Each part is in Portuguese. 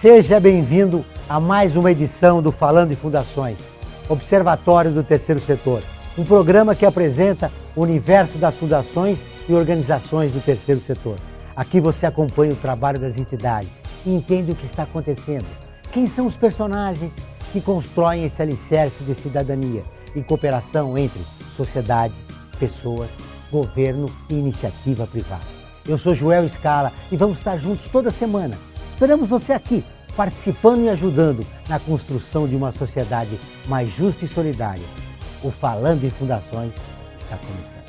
Seja bem-vindo a mais uma edição do Falando em Fundações, Observatório do Terceiro Setor, um programa que apresenta o universo das fundações e organizações do terceiro setor. Aqui você acompanha o trabalho das entidades e entende o que está acontecendo. Quem são os personagens que constroem esse alicerce de cidadania e cooperação entre sociedade, pessoas, governo e iniciativa privada. Eu sou Joel Scala e vamos estar juntos toda semana. Esperamos você aqui, participando e ajudando na construção de uma sociedade mais justa e solidária. O Falando em Fundações está começando.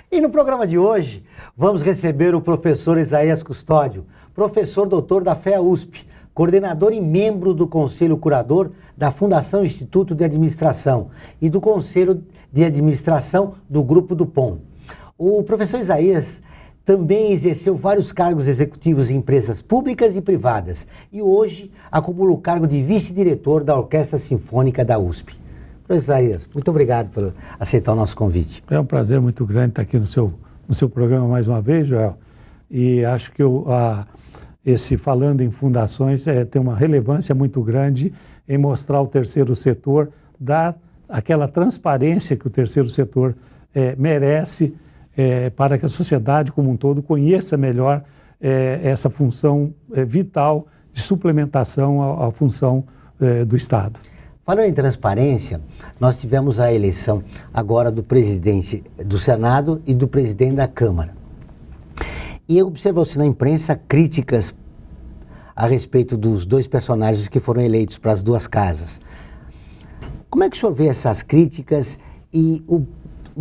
E no programa de hoje, vamos receber o professor Isaías Custódio, professor doutor da FEA USP, coordenador e membro do Conselho Curador da Fundação Instituto de Administração e do Conselho de Administração do Grupo do POM. O professor Isaías também exerceu vários cargos executivos em empresas públicas e privadas e hoje acumula o cargo de vice-diretor da Orquestra Sinfônica da USP. Professor Isaías, muito obrigado por aceitar o nosso convite. É um prazer muito grande estar aqui no seu programa mais uma vez, Joel. E acho que esse Falando em Fundações tem uma relevância muito grande em mostrar o terceiro setor, dar aquela transparência que o terceiro setor merece para que a sociedade como um todo conheça melhor essa função vital de suplementação à função do Estado. Falando em transparência, nós tivemos a eleição agora do presidente do Senado e do presidente da Câmara. E observou-se na imprensa críticas a respeito dos dois personagens que foram eleitos para as duas casas. Como é que o senhor vê essas críticas e o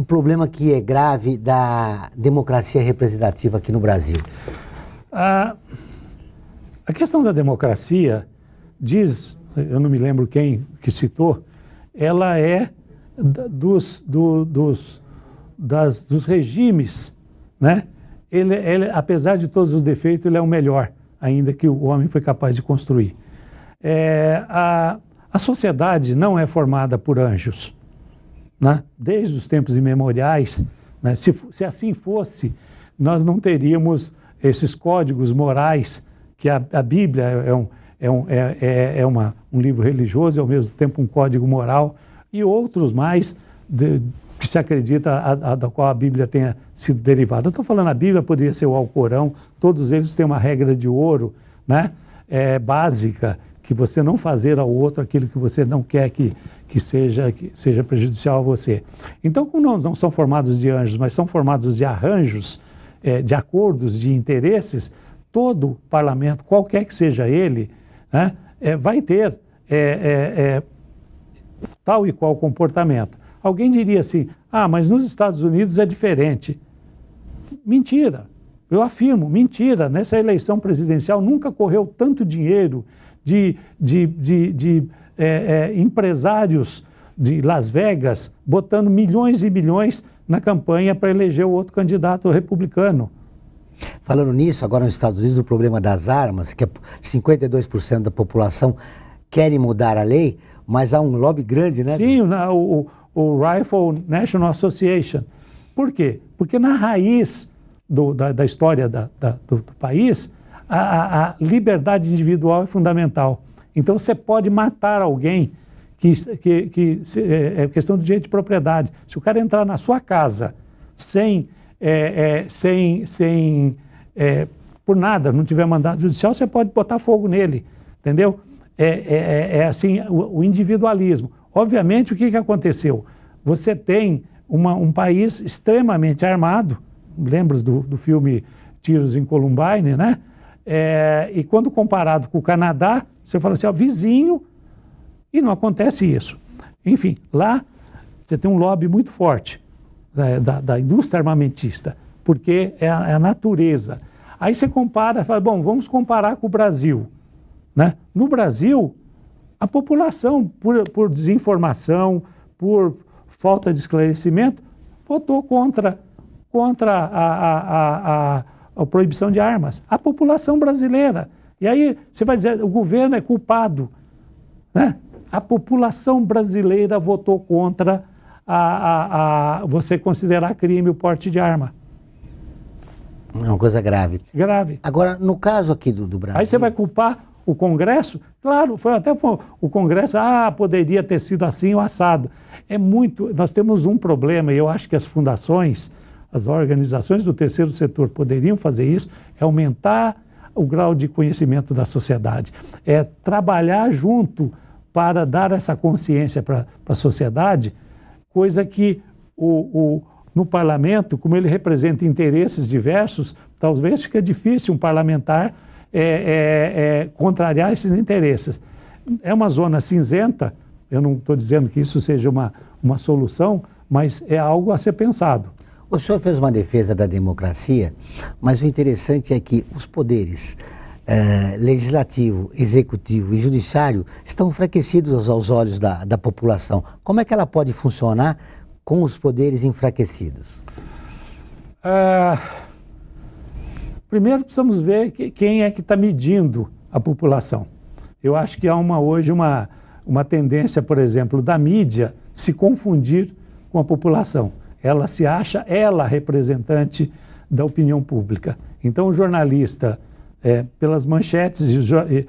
problema que é grave da democracia representativa aqui no Brasil? A questão da democracia diz... eu não me lembro quem que citou, ela é dos regimes, né? Ele, apesar de todos os defeitos, ele é o melhor, ainda que o homem foi capaz de construir. A sociedade não é formada por anjos, né? Desde os tempos imemoriais, né? Se assim fosse, nós não teríamos esses códigos morais que a Bíblia é um livro religioso e ao mesmo tempo um código moral e outros mais que se acredita da qual a Bíblia tenha sido derivada. Eu estou falando a Bíblia, poderia ser o Alcorão, todos eles têm uma regra de ouro, né? Básica, que você não fazer ao outro aquilo que você não quer que seja prejudicial a você. Então, como não são formados de anjos, mas são formados de arranjos, de acordos, de interesses, todo parlamento, qualquer que seja ele, né, vai ter tal e qual comportamento. Alguém diria assim, mas nos Estados Unidos é diferente. Mentira, eu afirmo, mentira. Nessa eleição presidencial nunca correu tanto dinheiro de empresários de Las Vegas botando milhões e milhões na campanha para eleger o outro candidato republicano. Falando nisso, agora nos Estados Unidos, o problema das armas, que 52% da população querem mudar a lei, mas há um lobby grande, né? Sim, o Rifle National Association. Por quê? Porque na raiz da história do país, a liberdade individual é fundamental. Então você pode matar alguém, é questão do direito de propriedade. Se o cara entrar na sua casa por nada, não tiver mandado judicial, você pode botar fogo nele, entendeu? Assim, o individualismo. Obviamente, o que aconteceu? Você tem um país extremamente armado, lembra do filme Tiros em Columbine, né? E quando comparado com o Canadá, você fala assim, vizinho, e não acontece isso. Enfim, lá você tem um lobby muito forte da indústria armamentista, porque é a natureza. Aí você compara, fala, bom, vamos comparar com o Brasil, né? No Brasil, a população, por desinformação, por falta de esclarecimento, votou contra a proibição de armas. A população brasileira E aí você vai dizer, o governo é culpado, né? A população brasileira votou contra você considerar crime o porte de arma. É uma coisa grave. Grave. Agora, no caso aqui do Brasil... Aí você vai culpar o Congresso? Claro, o Congresso, poderia ter sido assim ou assado. Nós temos um problema, e eu acho que as fundações, as organizações do terceiro setor poderiam fazer isso, é aumentar o grau de conhecimento da sociedade, é trabalhar junto para dar essa consciência para a sociedade, coisa que no parlamento, como ele representa interesses diversos, talvez fique difícil um parlamentar contrariar esses interesses. É uma zona cinzenta, eu não estou dizendo que isso seja uma solução, mas é algo a ser pensado. O senhor fez uma defesa da democracia, mas o interessante é que os poderes legislativo, executivo e judiciário estão enfraquecidos aos olhos da população. Como é que ela pode funcionar com os poderes enfraquecidos? Primeiro precisamos ver quem é que está medindo a população. Eu acho que há hoje uma tendência, por exemplo, da mídia se confundir com a população. Ela se acha representante da opinião pública. Então o jornalista, pelas manchetes e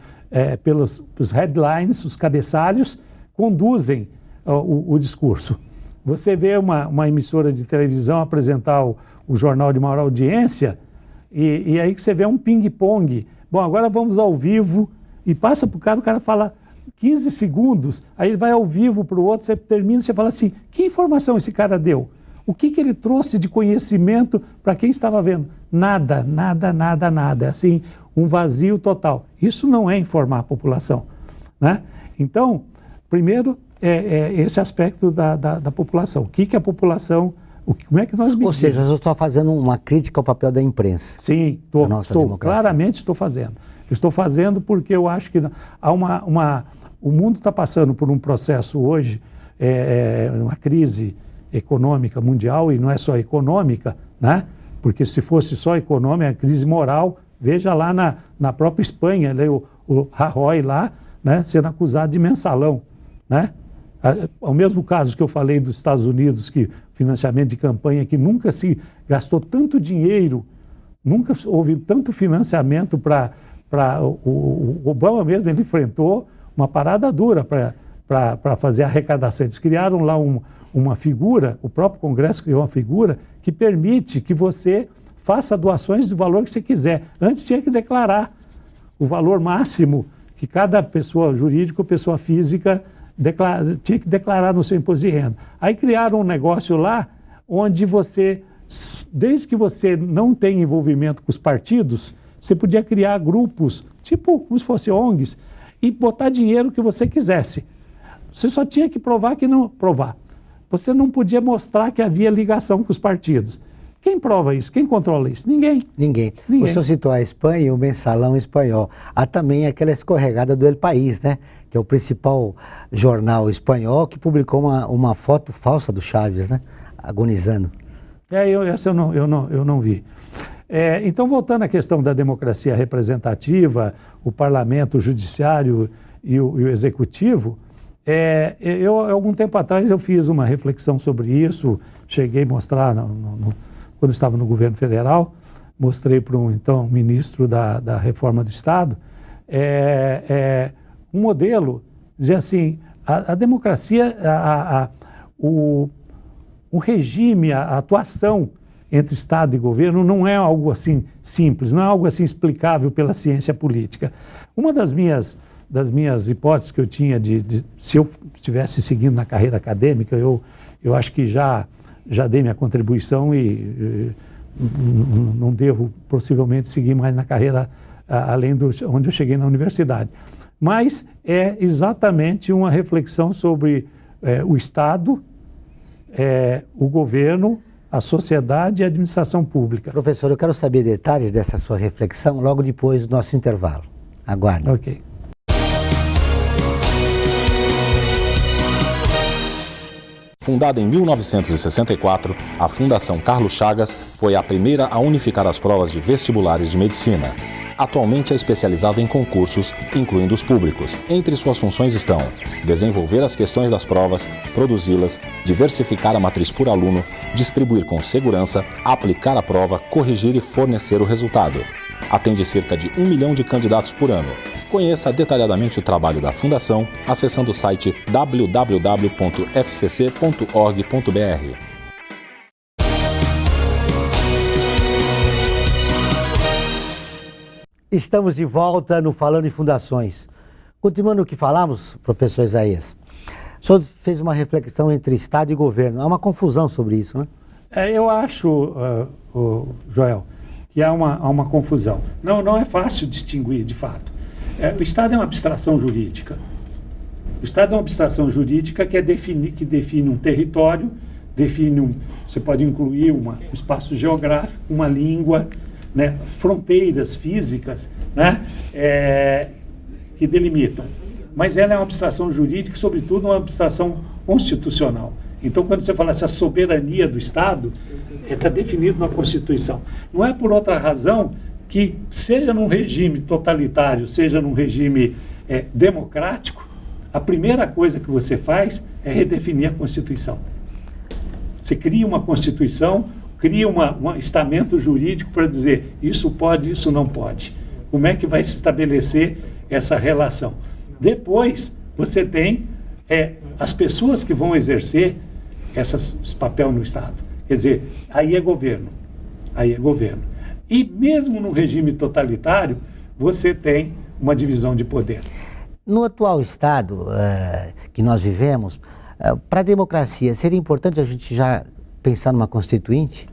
pelos headlines, os cabeçalhos, conduzem o discurso. Você vê uma emissora de televisão apresentar o jornal de maior audiência e aí que você vê um ping-pong. Bom, agora vamos ao vivo e passa para o cara fala 15 segundos, aí ele vai ao vivo para o outro, você termina e você fala assim, que informação esse cara deu? O que ele trouxe de conhecimento para quem estava vendo? Nada, nada, nada, nada. Assim, um vazio total. Isso não é informar a população, né? Então, primeiro, esse aspecto da população. O que a população... Como é que nós medimos? Ou seja, eu estou fazendo uma crítica ao papel da imprensa. Sim, claramente estou fazendo. Estou fazendo porque eu acho que o mundo está passando por um processo hoje, uma crise econômica mundial, e não é só econômica, né? Porque se fosse só econômica, é crise moral. Veja lá na própria Espanha, o Rajoy lá, né, sendo acusado de mensalão, né? Ao mesmo caso que eu falei dos Estados Unidos, que financiamento de campanha, que nunca se gastou tanto dinheiro, nunca houve tanto financiamento para o Obama mesmo, ele enfrentou uma parada dura para fazer a arrecadação. Eles criaram lá uma figura, o próprio Congresso criou uma figura que permite que você faça doações do valor que você quiser. Antes tinha que declarar o valor máximo que cada pessoa jurídica ou pessoa física tinha que declarar no seu imposto de renda. Aí criaram um negócio lá onde você, desde que você não tenha envolvimento com os partidos, você podia criar grupos, tipo como se fossem ONGs, e botar dinheiro que você quisesse. Você só tinha que provar que não... Provar. Você não podia mostrar que havia ligação com os partidos. Quem prova isso? Quem controla isso? Ninguém. Ninguém. O senhor citou a Espanha e o mensalão espanhol. Há também aquela escorregada do El País, né? Que é o principal jornal espanhol, que publicou uma foto falsa do Chaves, né? Agonizando. Essa eu não vi. Então, voltando à questão da democracia representativa, o parlamento, o judiciário e o executivo, algum tempo atrás eu fiz uma reflexão sobre isso, cheguei a mostrar, quando estava no governo federal, mostrei para um ministro da Reforma do Estado, um modelo, dizia assim, a democracia, o regime, a atuação entre Estado e governo não é algo assim simples, não é algo assim explicável pela ciência política. Uma das minhas hipóteses que eu tinha se eu estivesse seguindo na carreira acadêmica, eu acho que já dei minha contribuição e não devo possivelmente seguir mais na carreira além onde eu cheguei na universidade. Mas é exatamente uma reflexão sobre o Estado, o governo, a sociedade e a administração pública. Professor, eu quero saber detalhes dessa sua reflexão logo depois do nosso intervalo. Aguarde. Fundada em 1964, a Fundação Carlos Chagas foi a primeira a unificar as provas de vestibulares de medicina. Atualmente é especializada em concursos, incluindo os públicos. Entre suas funções estão desenvolver as questões das provas, produzi-las, diversificar a matriz por aluno, distribuir com segurança, aplicar a prova, corrigir e fornecer o resultado. Atende cerca de 1 milhão de candidatos por ano. Conheça detalhadamente o trabalho da Fundação acessando o site www.fcc.org.br. Estamos de volta no Falando em Fundações. Continuando o que falamos, professor Isaías, o senhor fez uma reflexão entre Estado e governo. Há uma confusão sobre isso, né? Eu acho, Joel, que há uma confusão. Não é fácil distinguir, de fato. O Estado é uma abstração jurídica. O Estado é uma abstração jurídica que define um território, você pode incluir um espaço geográfico, uma língua, né, fronteiras físicas, né, que delimitam. Mas ela é uma abstração jurídica e, sobretudo, uma abstração constitucional. Então, quando você fala essa soberania do Estado, está definido na Constituição. Não é por outra razão que, seja num regime totalitário, seja num regime democrático, a primeira coisa que você faz é redefinir a Constituição. Você cria uma Constituição, cria um estamento jurídico para dizer isso pode, isso não pode. Como é que vai se estabelecer essa relação? Depois, você tem as pessoas que vão exercer esse papel no Estado. Quer dizer, aí é governo. E mesmo no regime totalitário, você tem uma divisão de poder. No atual Estado que nós vivemos, para a democracia, seria importante a gente já pensar numa constituinte?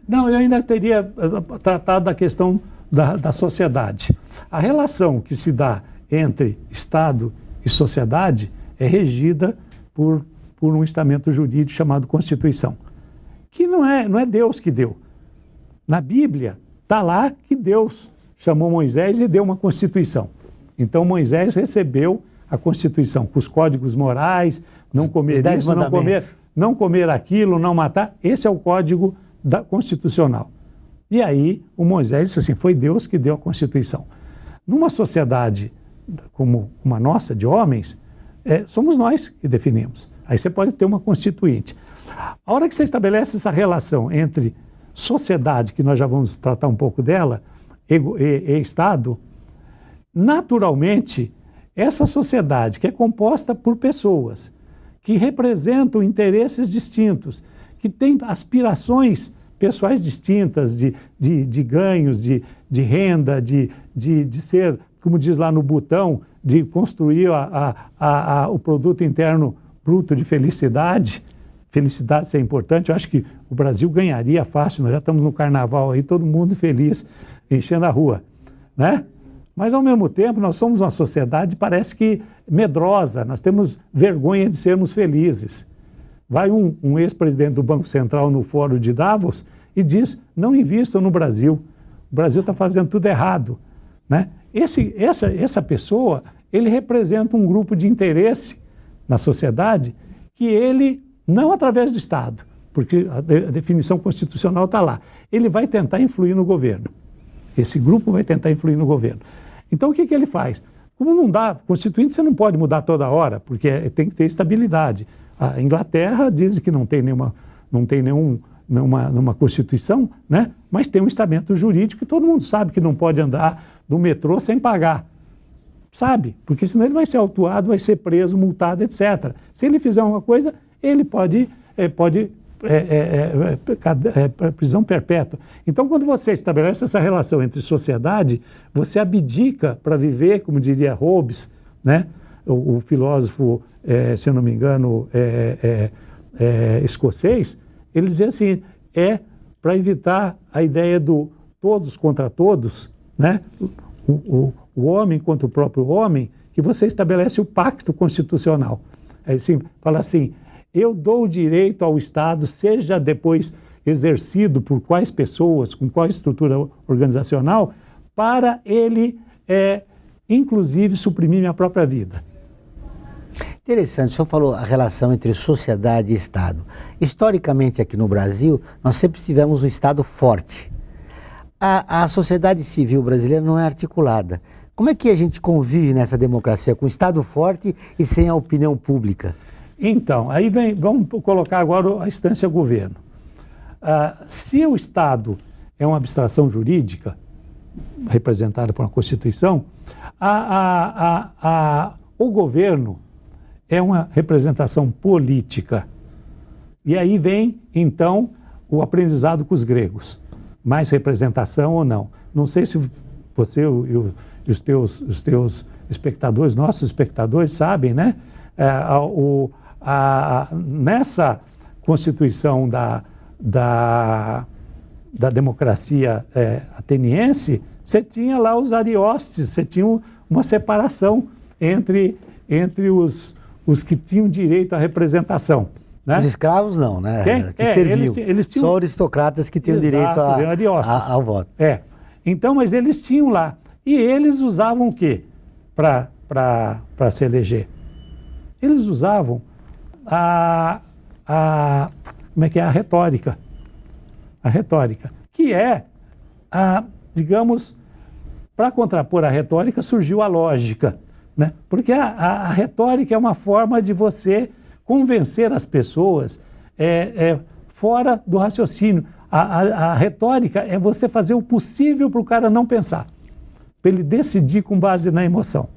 Não, eu ainda teria tratado da questão da sociedade. A relação que se dá entre Estado e sociedade é regida por um estamento jurídico chamado Constituição, que não é Deus que deu. Na Bíblia está lá que Deus chamou Moisés e deu uma Constituição. Então Moisés recebeu a Constituição, com os códigos morais, não comer isso, não comer aquilo, não matar. Esse é o código constitucional. E aí o Moisés disse assim, foi Deus que deu a Constituição. Numa sociedade como uma nossa, de homens, somos nós que definimos. Aí você pode ter uma constituinte. A hora que você estabelece essa relação entre sociedade, que nós já vamos tratar um pouco dela, e Estado, naturalmente, essa sociedade que é composta por pessoas que representam interesses distintos, que têm aspirações pessoais distintas de ganhos, de renda, de ser, como diz lá no Butão, de construir o produto interno bruto de felicidade. Felicidade, isso é importante. Eu acho que o Brasil ganharia fácil. Nós já estamos no carnaval aí, todo mundo feliz, enchendo a rua, né? Mas, ao mesmo tempo, nós somos uma sociedade, parece que medrosa. Nós temos vergonha de sermos felizes. Vai um ex-presidente do Banco Central no Fórum de Davos e diz, não invistam no Brasil. O Brasil está fazendo tudo errado, né? Essa pessoa, ele representa um grupo de interesse na sociedade que ele, não através do Estado, porque a definição constitucional está lá, ele vai tentar influir no governo. Esse grupo vai tentar influir no governo. Então, o que ele faz? Como não dá, constituinte você não pode mudar toda hora, porque tem que ter estabilidade. A Inglaterra diz que não tem nenhuma Constituição, né? Mas tem um estamento jurídico que todo mundo sabe que não pode andar no metrô sem pagar. Sabe? Porque senão ele vai ser autuado, vai ser preso, multado, etc. Se ele fizer uma coisa, ele pode prisão perpétua. Então, quando você estabelece essa relação entre sociedade, você abdica para viver, como diria Hobbes, né? O filósofo, se eu não me engano, escocês, ele dizia assim, para evitar a ideia do todos contra todos, né? O homem contra o próprio homem, que você estabelece o pacto constitucional. Aí, assim, fala assim, eu dou o direito ao Estado, seja depois exercido por quais pessoas, com qual estrutura organizacional, para ele, inclusive, suprimir minha própria vida. Interessante, o senhor falou a relação entre sociedade e Estado. Historicamente, aqui no Brasil, nós sempre tivemos um Estado forte. A sociedade civil brasileira não é articulada. Como é que a gente convive nessa democracia com o Estado forte e sem a opinião pública? Então, aí vamos colocar agora a instância governo. Se o Estado é uma abstração jurídica, representada por uma Constituição, o governo é uma representação política. E aí vem, então, o aprendizado com os gregos. Mais representação ou não. Não sei se você e os teus espectadores, nossos espectadores, sabem, né? Nessa Constituição da democracia ateniense, você tinha lá os ariostes, você tinha uma separação entre os que tinham direito à representação. Né? Os escravos não, né? Que serviam. Eles tinham... Só aristocratas que tinham direito ao voto. Então, mas eles tinham lá. E eles usavam o quê para se eleger? Eles usavam como é que é? A retórica. A retórica, que digamos, para contrapor a retórica surgiu a lógica, né? Porque a retórica é uma forma de você convencer as pessoas fora do raciocínio. A retórica é você fazer o possível para o cara não pensar, para ele decidir com base na emoção.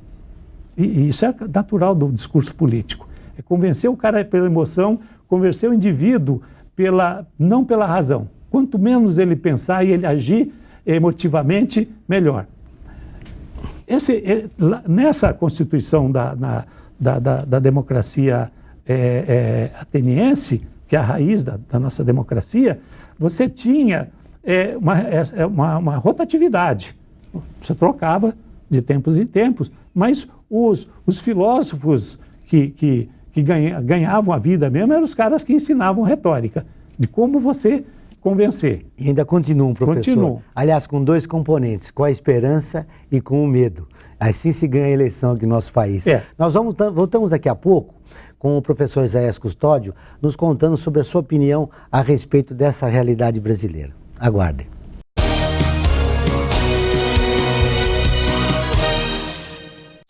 E isso é natural do discurso político. É convencer o cara pela emoção, convencer o indivíduo não pela razão. Quanto menos ele pensar e ele agir emotivamente, melhor. Nessa Constituição da democracia ateniense, que é a raiz da nossa democracia, você tinha uma rotatividade. Você trocava de tempos em tempos, mas os filósofos que ganhavam a vida mesmo eram os caras que ensinavam retórica, de como você convencer. E ainda continuam, professor. Continuam. Aliás, com dois componentes, com a esperança e com o medo. Assim se ganha a eleição aqui no nosso país. Nós voltamos daqui a pouco com o professor Isaías Custódio, nos contando sobre a sua opinião a respeito dessa realidade brasileira. Aguardem.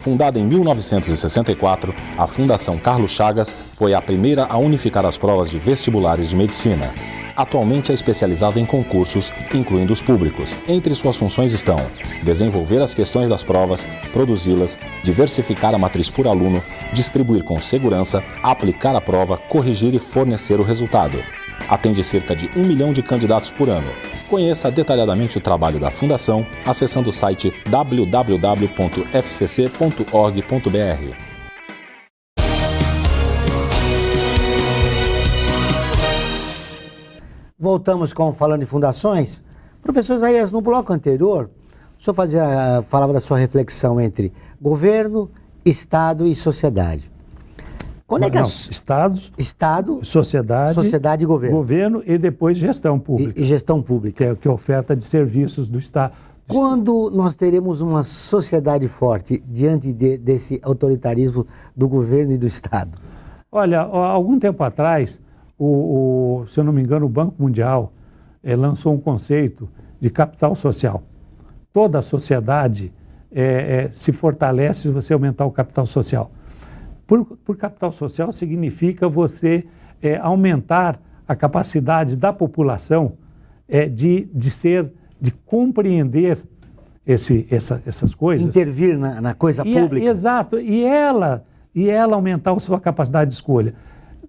Fundada em 1964, a Fundação Carlos Chagas foi a primeira a unificar as provas de vestibulares de medicina. Atualmente é especializada em concursos, incluindo os públicos. Entre suas funções estão desenvolver as questões das provas, produzi-las, diversificar a matriz por aluno, distribuir com segurança, aplicar a prova, corrigir e fornecer o resultado. Atende cerca de 1 milhão de candidatos por ano. Conheça detalhadamente o trabalho da Fundação acessando o site www.fcc.org.br. Voltamos com Falando em Fundações. Professor Isaías, no bloco anterior, o senhor falava da sua reflexão entre governo, Estado e sociedade. Quando Estado, sociedade e governo. Governo e depois gestão pública. E gestão pública. Que é oferta de serviços do Estado. Quando nós teremos uma sociedade forte diante desse autoritarismo do governo e do Estado? Olha, há algum tempo atrás, se eu não me engano, o Banco Mundial lançou um conceito de capital social. Toda a sociedade se fortalece se você aumentar o capital social. Por capital social significa você aumentar a capacidade da população de compreender essas coisas. Intervir na coisa pública. Exato. E ela aumentar a sua capacidade de escolha.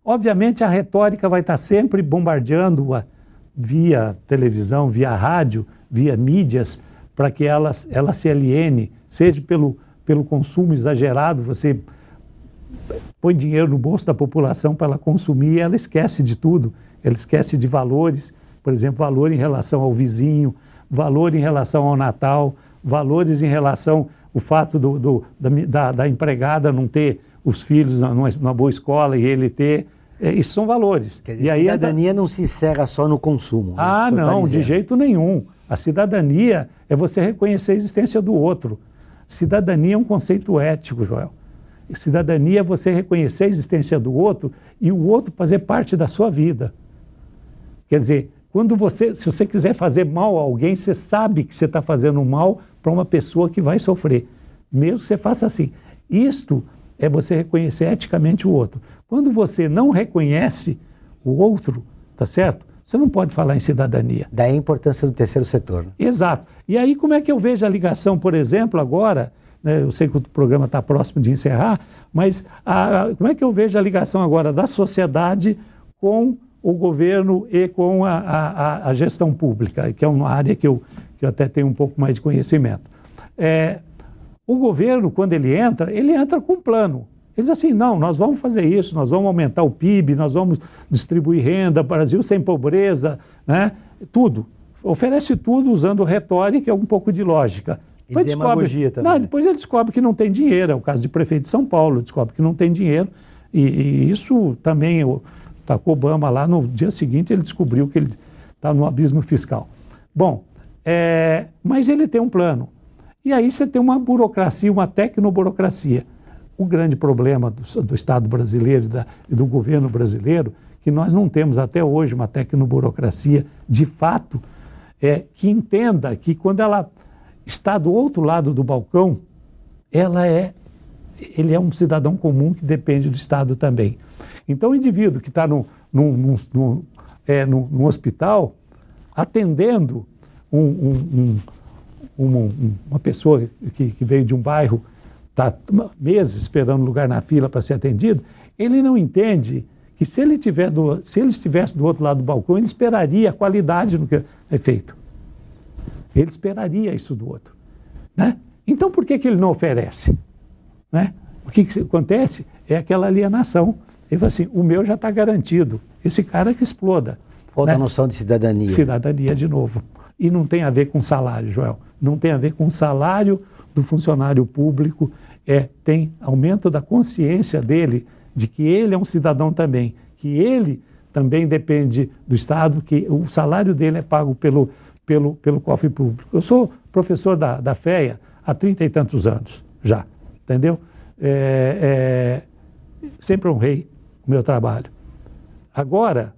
Obviamente a retórica vai estar sempre bombardeando-a via televisão, via rádio, via mídias, para que ela se aliene, seja pelo consumo exagerado, você põe dinheiro no bolso da população para ela consumir e ela esquece de tudo, ela esquece de valores, por exemplo, valor em relação ao vizinho, valor em relação ao Natal, valores em relação ao fato da empregada não ter os filhos numa boa escola e ele ter. Isso são valores. Quer dizer, a cidadania não se encerra só no consumo. Ah, não, de jeito nenhum. A cidadania é você reconhecer a existência do outro. Cidadania é um conceito ético, Joel. cidadania é você reconhecer a existência do outro e o outro fazer parte da sua vida. Quer dizer, se você quiser fazer mal a alguém, você sabe que você está fazendo mal para uma pessoa que vai sofrer, mesmo que você faça assim. Isto é você reconhecer eticamente o outro. Quando você não reconhece o outro, tá certo? Você não pode falar em cidadania. Daí a importância do terceiro setor. Exato. E aí como é que eu vejo a ligação, por exemplo, agora, né, eu sei que o programa está próximo de encerrar, mas como é que eu vejo a ligação agora da sociedade com o governo e com a gestão pública, que é uma área que eu até tenho um pouco mais de conhecimento. O governo, quando ele entra com um plano. Ele diz assim, não, nós vamos fazer isso, nós vamos aumentar o PIB, nós vamos distribuir renda, Brasil sem pobreza, né? Tudo. Oferece tudo usando retórica e um pouco de lógica. E demagogia também. Depois ele descobre que não tem dinheiro, é o caso de prefeito de São Paulo, descobre que não tem dinheiro, e isso também, tacou Obama lá, no dia seguinte ele descobriu que ele está no abismo fiscal. Bom, mas ele tem um plano. E aí você tem uma burocracia, uma tecnoburocracia. O grande problema do Estado brasileiro e do governo brasileiro, que nós não temos até hoje uma tecnoburocracia de fato, que entenda que quando ela está do outro lado do balcão, ele é um cidadão comum que depende do Estado também. Então o indivíduo que está num hospital atendendo uma pessoa que veio de um bairro, está meses esperando lugar na fila para ser atendido, ele não entende que se ele estivesse do outro lado do balcão, ele esperaria a qualidade no que é feito. Ele esperaria isso do outro. Né? Então por que ele não oferece? Né? O que acontece é aquela alienação. Ele fala assim, o meu já está garantido, esse cara que exploda. Falta a noção de cidadania. Cidadania de novo. E não tem a ver com salário, Joel. Não tem a ver com o salário do funcionário público, tem aumento da consciência dele de que ele é um cidadão também, que ele também depende do Estado, que o salário dele é pago pelo cofre público. Eu sou professor da FEA há 30 e tantos anos já, entendeu? Sempre honrei o meu trabalho. Agora,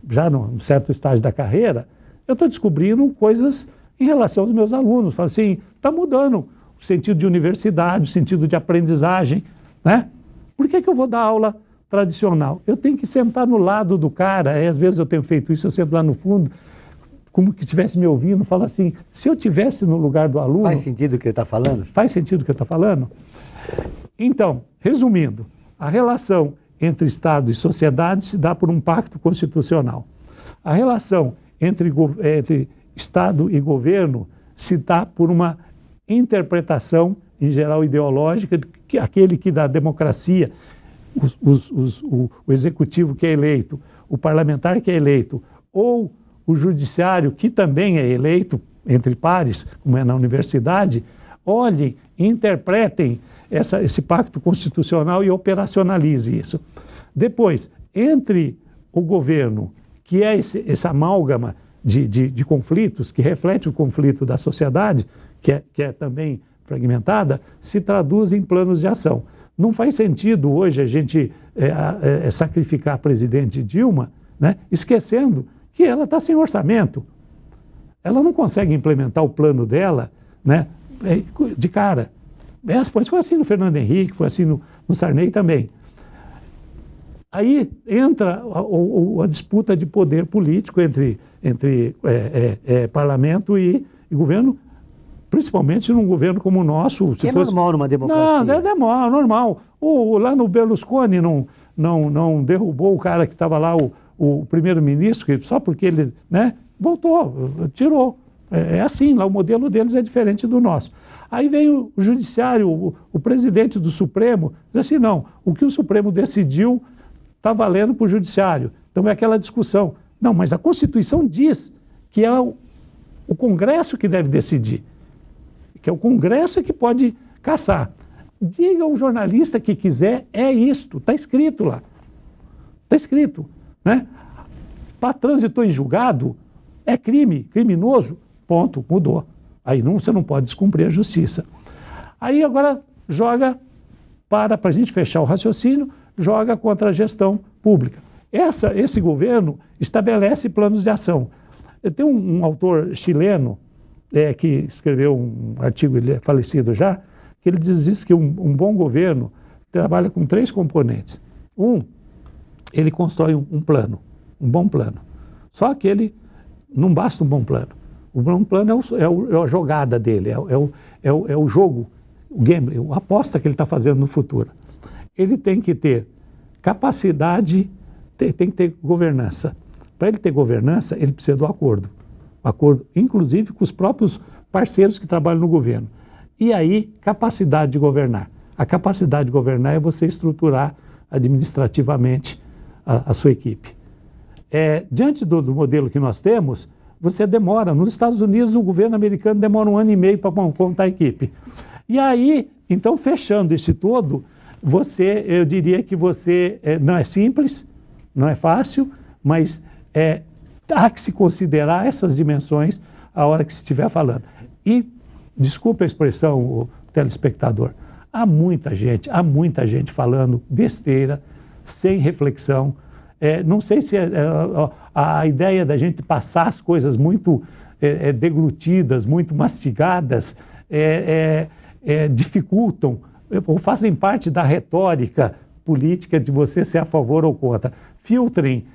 já num certo estágio da carreira, eu estou descobrindo coisas em relação aos meus alunos. Falo assim, está mudando o sentido de universidade, o sentido de aprendizagem, né? Por que eu vou dar aula tradicional? Eu tenho que sentar no lado do cara, às vezes eu tenho feito isso, eu sento lá no fundo, como que estivesse me ouvindo, falo assim, se eu estivesse no lugar do aluno... Faz sentido o que ele está falando? Faz sentido o que ele está falando? Então, resumindo, a relação entre Estado e sociedade se dá por um pacto constitucional. A relação entre Estado e governo se dá por uma interpretação, em geral ideológica, que aquele que dá democracia, o executivo que é eleito, o parlamentar que é eleito, ou o judiciário que também é eleito, entre pares, como é na universidade, olhem, interpretem esse pacto constitucional e operacionalize isso. Depois, entre o governo, que é essa amálgama de conflitos, que reflete o conflito da sociedade, que é também fragmentada, se traduz em planos de ação. Não faz sentido hoje a gente sacrificar a presidente Dilma, né, esquecendo que ela está sem orçamento. Ela não consegue implementar o plano dela, né, de cara. Foi assim no Fernando Henrique, foi assim no Sarney também. Aí entra a disputa de poder político entre parlamento e governo, principalmente num governo como o nosso. Que é normal numa democracia. Não, é normal. Lá no Berlusconi não derrubou o cara que estava lá, o primeiro-ministro, só porque ele, né, voltou, tirou. É assim, lá o modelo deles é diferente do nosso. Aí vem o judiciário, o presidente do Supremo, diz assim, não, o que o Supremo decidiu está valendo para o judiciário. Então é aquela discussão. Não, mas a Constituição diz que é o Congresso que deve decidir, que é o Congresso que pode caçar. Diga ao jornalista que quiser, é isto, está escrito lá. Está escrito, né? Para trânsito em julgado, é crime, criminoso, ponto, mudou. Aí você não pode descumprir a justiça. Aí agora joga para a gente fechar o raciocínio, joga contra a gestão pública. Esse governo estabelece planos de ação. Tem um autor chileno que escreveu um artigo, ele é falecido já, que ele diz isso, que um bom governo trabalha com 3 componentes. Ele constrói um plano, um bom plano. Só que não basta um bom plano. O bom plano é a jogada dele, é o jogo, o gambling, a aposta que ele está fazendo no futuro. Ele tem que ter capacidade, tem que ter governança. Para ele ter governança, ele precisa do acordo. Acordo, inclusive, com os próprios parceiros que trabalham no governo. E aí, capacidade de governar. A capacidade de governar é você estruturar administrativamente a sua equipe. Diante do modelo que nós temos, você demora. Nos Estados Unidos, o governo americano demora 1 ano e meio para montar a equipe. E aí, então, fechando isso todo, eu diria que você não é simples, não é fácil, mas há que se considerar essas dimensões a hora que se estiver falando. E, desculpe a expressão, o telespectador, há muita gente falando besteira, sem reflexão. Não sei se a ideia da gente passar as coisas muito deglutidas, muito mastigadas, dificultam ou fazem parte da retórica política de você ser a favor ou contra. Filtrem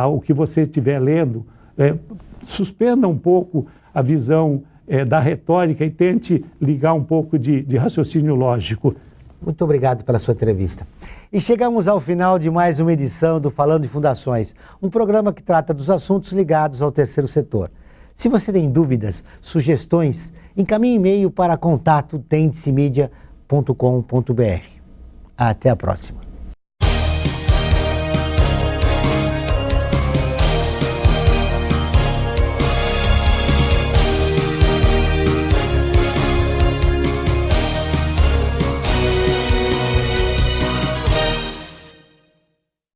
o que você estiver lendo, suspenda um pouco a visão da retórica e tente ligar um pouco de raciocínio lógico. Muito obrigado pela sua entrevista. E chegamos ao final de mais uma edição do Falando de Fundações, um programa que trata dos assuntos ligados ao terceiro setor. Se você tem dúvidas, sugestões, encaminhe e-mail para contato@tendicemedia.com.br. Até a próxima.